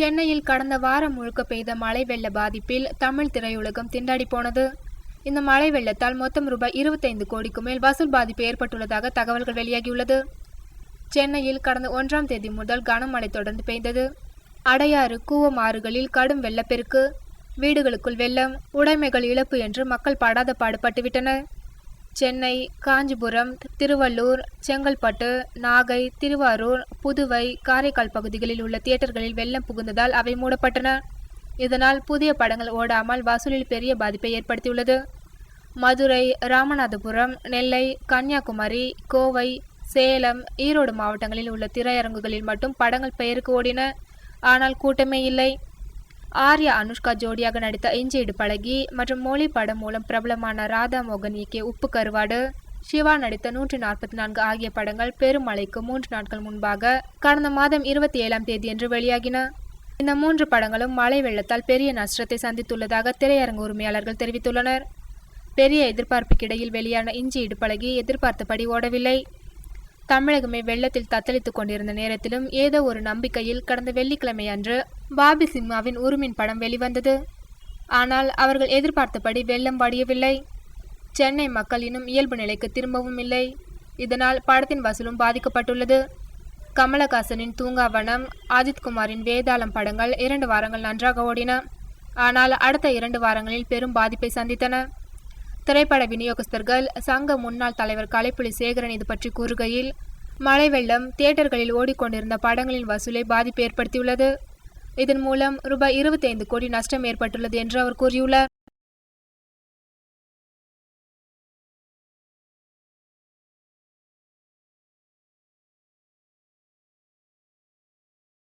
சென்னையில் கடந்த வாரம் முழுக்க பெய்த மழை வெள்ள பாதிப்பில் தமிழ் திரையுலகம் திண்டாடி போனது. இந்த மழை வெள்ளத்தால் மொத்தம் ரூபாய் 25 கோடிக்கு மேல் வசூல் பாதிப்பு ஏற்பட்டுள்ளதாக தகவல்கள் வெளியாகியுள்ளது. சென்னையில் கடந்த 1ஆம் தேதி முதல் கனமழை தொடர்ந்து பெய்தது. அடையாறு, கூவம் ஆறுகளில் கடும் வெள்ளப்பெருக்கு, வீடுகளுக்குள் வெள்ளம், உடைமைகள் இழப்பு என்று மக்கள் படாத பாடுபட்டுவிட்டனர். சென்னை, காஞ்சிபுரம், திருவள்ளூர், செங்கல்பட்டு, நாகை, திருவாரூர், புதுவை, காரைக்கால் பகுதிகளில் உள்ள தியேட்டர்களில் வெள்ளம் புகுந்ததால் அவை மூடப்பட்டன. இதனால் புதிய படங்கள் ஓடாமல் வசூலில் பெரிய பாதிப்பை ஏற்படுத்தியுள்ளது. மதுரை, ராமநாதபுரம், நெல்லை, கன்னியாகுமரி, கோவை, சேலம், ஈரோடு மாவட்டங்களில் உள்ள திரையரங்குகளில் மட்டும் படங்கள் பெயருக்கு ஓடின. ஆனால் கூட்டமே இல்லை. ஆர்யா, அனுஷ்கா ஜோடியாக நடித்த இஞ்சி இடுப்பழகி மற்றும் மொழி படம் மூலம் பிரபலமான ராதா மோகன் இயக்கிய உப்பு கருவாடு, சிவா நடித்த 144 ஆகிய படங்கள் பெருமழைக்கு 3 நாட்கள் முன்பாக கடந்த மாதம் 27ஆம் தேதியன்று வெளியாகின. இந்த 3 படங்களும் மழை வெள்ளத்தால் பெரிய நஷ்டத்தை சந்தித்துள்ளதாக திரையரங்கு உரிமையாளர்கள் தெரிவித்துள்ளனர். பெரிய எதிர்பார்ப்புக்கிடையில் வெளியான இஞ்சி இடுப்பழகி எதிர்பார்த்தபடி ஓடவில்லை. தமிழகமே வெள்ளத்தில் தத்தளித்துக் கொண்டிருந்த நேரத்திலும் ஏதோ ஒரு நம்பிக்கையில் கடந்த வெள்ளிக்கிழமை அன்று பாபி சிம்மாவின் உருமின் படம் வெளிவந்தது. ஆனால் அவர்கள் எதிர்பார்த்தபடி வெள்ளம் வடியவில்லை. சென்னை மக்கள் இன்னும் இயல்பு நிலைக்கு திரும்பவும் இல்லை. இதனால் படத்தின் வசூலும் பாதிக்கப்பட்டுள்ளது. கமலஹாசனின் தூங்காவனம், ஆதித்குமாரின் வேதாளம் படங்கள் 2 வாரங்கள் நன்றாக ஓடின. ஆனால் அடுத்த 2 வாரங்களில் பெரும் பாதிப்பை சந்தித்தன. திரைப்பட விநியோகஸ்தர்கள் சங்க முன்னாள் தலைவர் கலைப்புலி சேகரன் இது பற்றி கூறுகையில், மழை வெள்ளம் தியேட்டர்களில் ஓடிக்கொண்டிருந்த படங்களின் வசூலை பாதிப்பு ஏற்படுத்தியுள்ளது. இதன் மூலம் ரூபாய் 25 கோடி நஷ்டம் ஏற்பட்டுள்ளது என்று அவர் கூறியுள்ளார்.